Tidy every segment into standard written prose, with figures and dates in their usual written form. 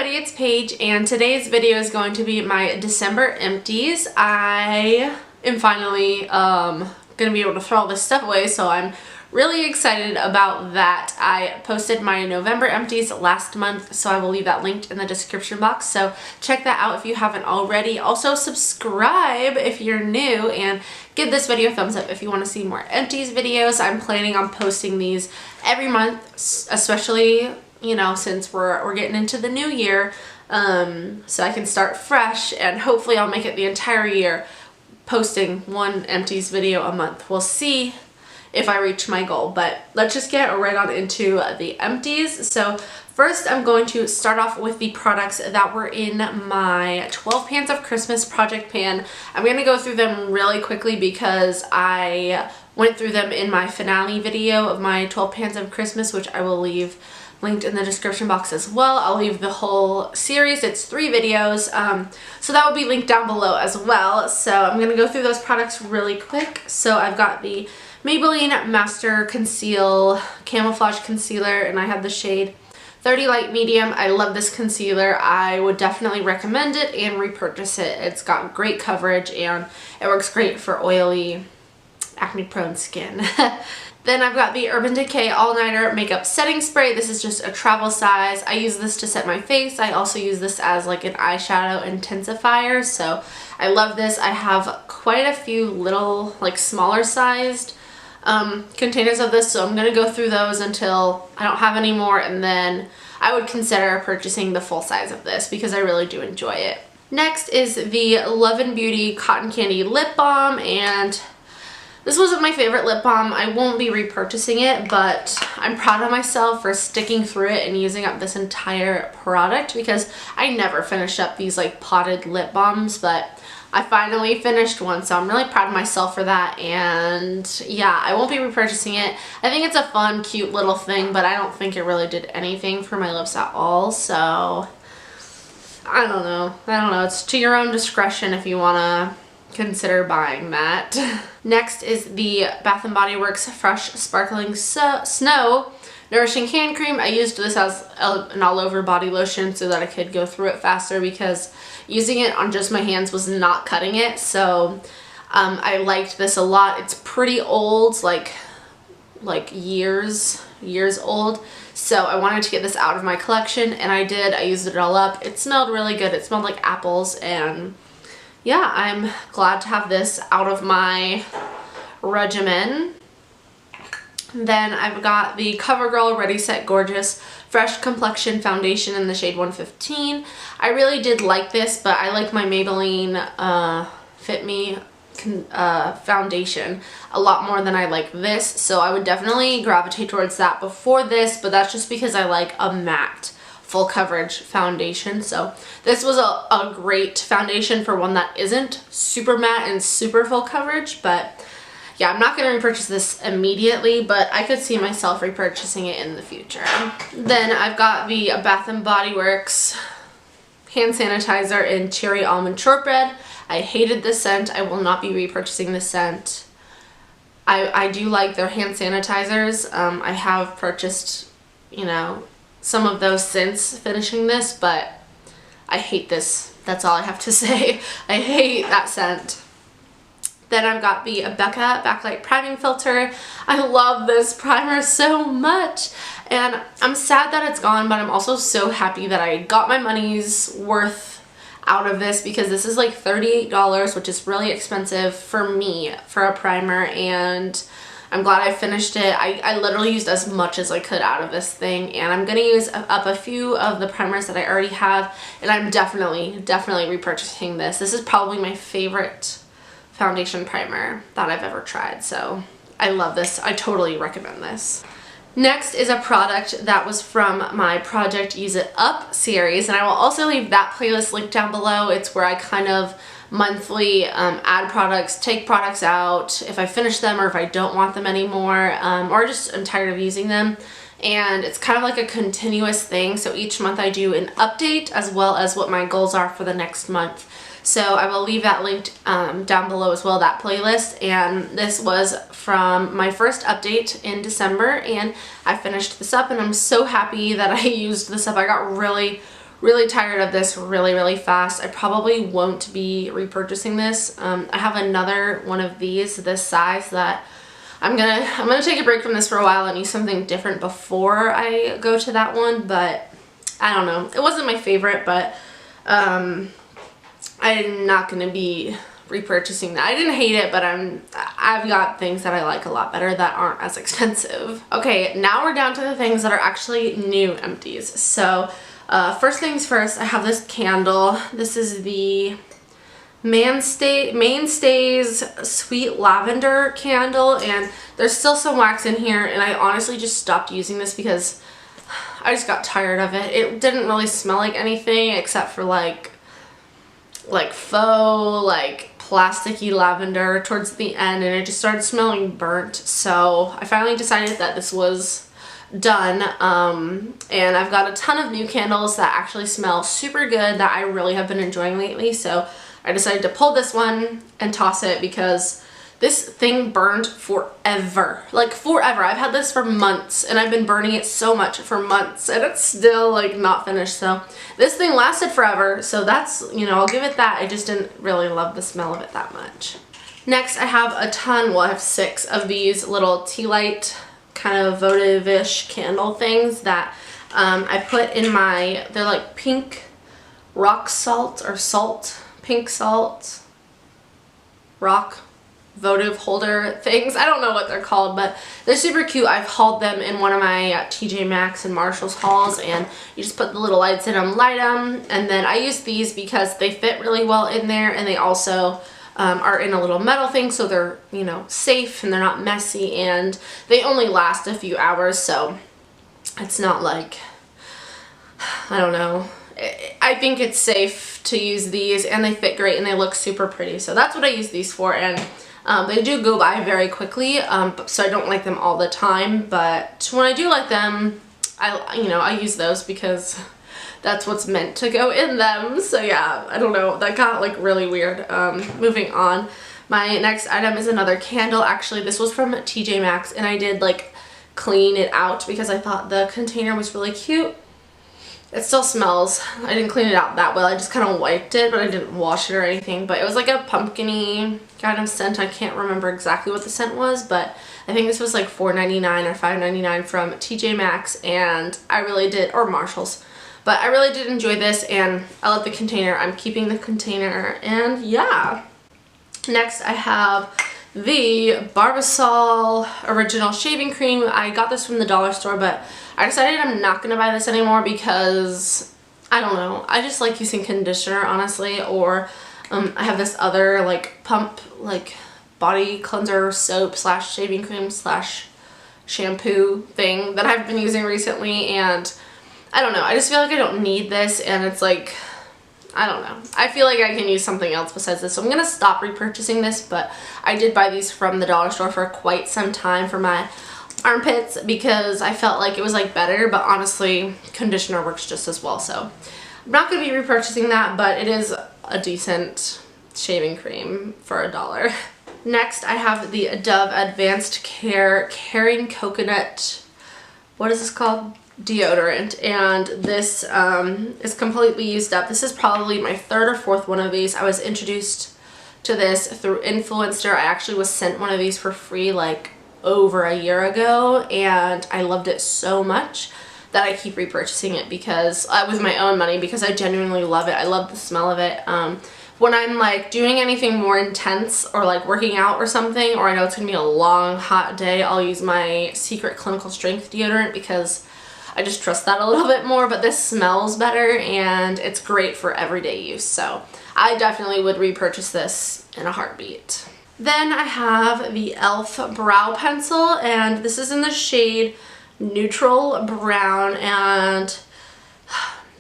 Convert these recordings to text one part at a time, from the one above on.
everybody, it's Paige, and today's video is going to be my December empties. I am finally going to be able to throw all this stuff away, so I'm really excited about that. I posted my November empties last month, so I will leave that linked in the description box, so check that out if you haven't already. Also subscribe if you're new, and give this video a thumbs up if you want to see more empties videos. I'm planning on posting these every month, especially, you know, since we're getting into the new year, so I can start fresh, and hopefully I'll make it the entire year posting one empties video a month. We'll see if I reach my goal, but let's just get right on into the empties. So first I'm going to start off with the products that were in my 12 pans of Christmas project pan. I'm going to go through them really quickly because I went through them in my finale video of my 12 pans of Christmas, which I will leave linked in the description box as well. I'll leave the whole series. It's 3 videos, so that will be linked down below as well. So I'm going to go through those products really quick. So I've got the Maybelline Master Conceal Camouflage Concealer, and I have the shade 30 Light Medium. I love this concealer. I would definitely recommend it and repurchase it. It's got great coverage and it works great for oily, acne-prone skin. Then I've got the Urban Decay All Nighter Makeup Setting Spray. This is just a travel size. I use this to set my face. I also use this as like an eyeshadow intensifier, so I love this. I have quite a few little, like, smaller sized containers of this, so I'm going to go through those until I don't have any more, and then I would consider purchasing the full size of this because I really do enjoy it. Next is the Love and Beauty Cotton Candy Lip Balm, and this wasn't my favorite lip balm. I won't be repurchasing it, but I'm proud of myself for sticking through it and using up this entire product because I never finish up these like potted lip balms, but I finally finished one, so I'm really proud of myself for that. And yeah, I won't be repurchasing it. I think it's a fun, cute little thing, but I don't think it really did anything for my lips at all, so I don't know. It's to your own discretion if you want to consider buying that. Next is the Bath & Body Works Fresh Sparkling Snow Nourishing Hand Cream. I used this as an all-over body lotion so that I could go through it faster because using it on just my hands was not cutting it. So I liked this a lot. It's pretty old, like years old. So I wanted to get this out of my collection, and I did. I used it all up. It smelled really good. It smelled like apples, and yeah, I'm glad to have this out of my regimen. Then I've got the CoverGirl Ready Set Gorgeous Fresh Complexion Foundation in the shade 115. I really did like this, but I like my Maybelline Fit Me foundation a lot more than I like this, so I would definitely gravitate towards that before this, but that's just because I like a matte full coverage foundation. So this was a great foundation for one that isn't super matte and super full coverage, but yeah, I'm not going to repurchase this immediately, but I could see myself repurchasing it in the future. Then I've got the Bath & Body Works hand sanitizer in Cherry Almond Shortbread. I hated this scent. I will not be repurchasing this scent. I do like their hand sanitizers. I have purchased, you know, some of those since finishing this, but I hate this. That's all I have to say. I hate that scent. Then I've got the Becca Backlight Priming Filter. I love this primer so much, and I'm sad that it's gone, but I'm also so happy that I got my money's worth out of this because this is like $38, which is really expensive for me for a primer, and I'm glad I finished it. I literally used as much as I could out of this thing, and I'm going to use up a few of the primers that I already have, and I'm definitely repurchasing this. This is probably my favorite foundation primer that I've ever tried, so I love this. I totally recommend this. Next is a product that was from my Project Use It Up series, and I will also leave that playlist linked down below. It's where I kind of monthly add products, take products out if I finish them or if I don't want them anymore, or just I'm tired of using them. And it's kind of like a continuous thing, so each month I do an update as well as what my goals are for the next month. So I will leave that linked down below as well, that playlist. And this was from my first update in December, and I finished this up, and I'm so happy that I used this up. I got really really tired of this really fast. I probably won't be repurchasing this. I have another one of these this size that I'm gonna take a break from this for a while and use something different before I go to that one, but I don't know. It wasn't my favorite, but I'm not gonna be repurchasing that. I didn't hate it, but I've got things that I like a lot better that aren't as expensive. Okay, now we're down to the things that are actually new empties. So first things first, I have this candle. This is the Mainstays Sweet Lavender candle, and there's still some wax in here, and I honestly just stopped using this because I just got tired of it. It didn't really smell like anything except for like faux, like plasticky lavender towards the end, and it just started smelling burnt. So I finally decided that this was done, and I've got a ton of new candles that actually smell super good that I really have been enjoying lately. So I decided to pull this one and toss it because this thing burned forever. Like forever. I've had this for months and I've been burning it so much for months and it's still like not finished. So this thing lasted forever. So that's, you know, I'll give it that. I just didn't really love the smell of it that much. Next I have a ton, well I have 6 of these little tea light kind of votive-ish candle things that I put in my, they're like pink rock salt or salt. Pink salt, rock, votive holder things. I don't know what they're called, but they're super cute. I've hauled them in one of my TJ Maxx and Marshalls hauls, and you just put the little lights in them, light them, and then I use these because they fit really well in there, and they also are in a little metal thing, so they're, you know, safe and they're not messy, and they only last a few hours, so it's not like, I don't know. I think it's safe to use these, and they fit great and they look super pretty. So that's what I use these for, and they do go by very quickly, so I don't like them all the time, but when I do like them, I use those because that's what's meant to go in them. So yeah, I don't know, that got like really weird. Moving on, my next item is another candle. Actually, this was from TJ Maxx, and I did like clean it out because I thought the container was really cute. It still smells. I didn't clean it out that well. I just kind of wiped it, but I didn't wash it or anything. But it was like a pumpkin-y kind of scent. I can't remember exactly what the scent was, but I think this was like $4.99 or $5.99 from TJ Maxx, and I really did, or Marshalls. But I really did enjoy this, and I love the container. I'm keeping the container, and yeah. Next, I have the Barbasol Original Shaving Cream. I got this from the dollar store, but I decided I'm not going to buy this anymore because, I don't know, I just like using conditioner, honestly, or I have this other, like, pump, like, body cleanser soap slash shaving cream slash shampoo thing that I've been using recently, and I don't know, I just feel like I don't need this, and it's like, I don't know. I feel like I can use something else besides this, so I'm going to stop repurchasing this, but I did buy these from the dollar store for quite some time for my armpits because I felt like it was like better, but honestly conditioner works just as well, so I'm not going to be repurchasing that, but it is a decent shaving cream for $1. Next I have the Dove Advanced Care Caring Coconut, what is this called? Deodorant, and this is completely used up. This is probably my 3rd or 4th one of these. I was introduced to this through Influencer. I actually was sent one of these for free like over a year ago, and I loved it so much that I keep repurchasing it because with my own money, because I genuinely love it. I love the smell of it. When I'm like doing anything more intense or like working out or something, or I know it's gonna be a long hot day, I'll use my Secret Clinical Strength deodorant because I just trust that a little bit more, but this smells better and it's great for everyday use, so I definitely would repurchase this in a heartbeat. Then I have the e.l.f. brow pencil, and this is in the shade Neutral Brown, and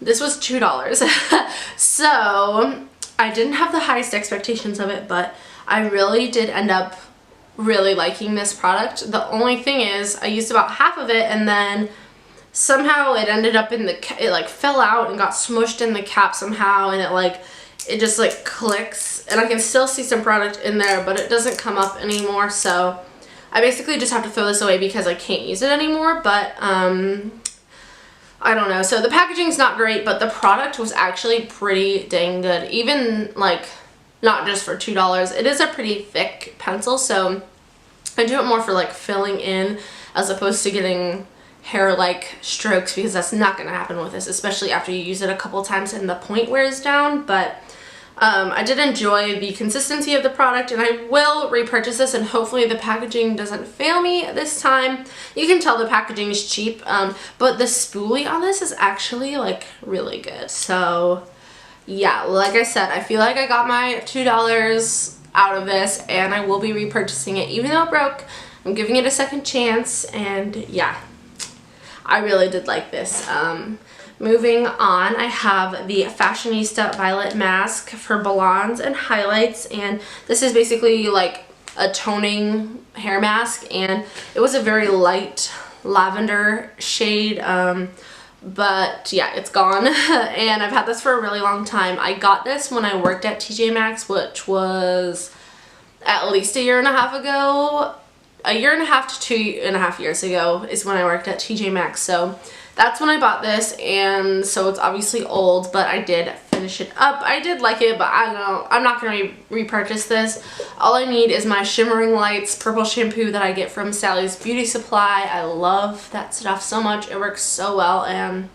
this was $2. So I didn't have the highest expectations of it, but I really did end up really liking this product. The only thing is I used about half of it, and then somehow it ended up in the, it like fell out and got smushed in the cap somehow, and it just like clicks, and I can still see some product in there, but it doesn't come up anymore, so I basically just have to throw this away because I can't use it anymore. But I don't know. So the packaging's not great, but the product was actually pretty dang good. Even like, not just for $2. It is a pretty thick pencil, so I do it more for like filling in as opposed to getting hair-like strokes, because that's not going to happen with this, especially after you use it a couple times and the point wears down. But I did enjoy the consistency of the product, and I will repurchase this, and hopefully the packaging doesn't fail me this time. You can tell the packaging is cheap, but the spoolie on this is actually like really good. So yeah, like I said, I feel like I got my $2 out of this, and I will be repurchasing it. Even though it broke, I'm giving it a second chance, and yeah, I really did like this. Moving on, I have the Fashionista Violet Mask for blondes and highlights, and this is basically like a toning hair mask, and it was a very light lavender shade, but yeah, it's gone. And I've had this for a really long time. I got this when I worked at TJ Maxx, which was at least a year and a half ago. A year and a half to 2.5 years ago is when I worked at TJ Maxx, so that's when I bought this, and so it's obviously old, but I did finish it up. I did like it, but I don't know, I'm not going to repurchase this. All I need is my Shimmering Lights purple shampoo that I get from Sally's Beauty Supply. I love that stuff so much. It works so well, and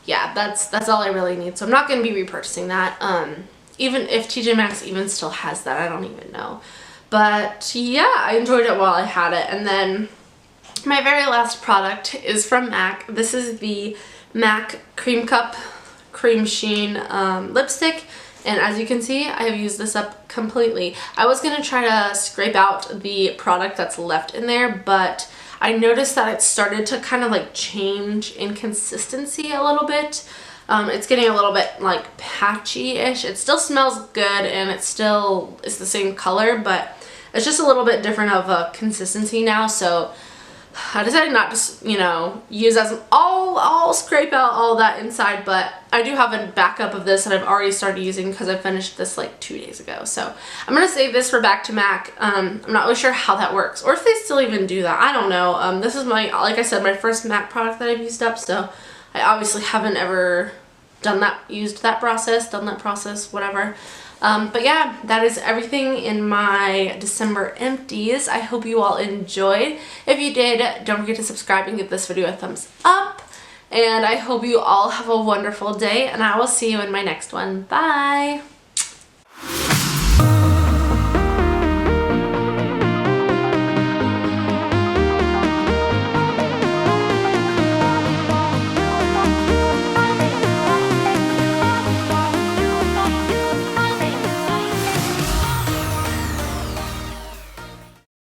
yeah, that's all I really need. So I'm not going to be repurchasing that. Even if TJ Maxx even still has that, I don't even know. But yeah, I enjoyed it while I had it. And then my very last product is from MAC. This is the MAC Cream Cup Cream Sheen lipstick, and as you can see, I have used this up completely. I was going to try to scrape out the product that's left in there, but I noticed that it started to kind of like change in consistency a little bit. It's getting a little bit like patchy-ish. It still smells good, and it's the same color, but it's just a little bit different of a consistency now, so I decided not to, you know, use as I'll scrape out all that inside, but I do have a backup of this that I've already started using because I finished this like 2 days ago. So I'm going to save this for back to MAC. I'm not really sure how that works, or if they still even do that. I don't know. This is my, like I said, my first MAC product that I've used up, so I obviously haven't ever done that process, whatever. But yeah, that is everything in my December empties. I hope you all enjoyed. If you did, don't forget to subscribe and give this video a thumbs up. And I hope you all have a wonderful day, and I will see you in my next one. Bye!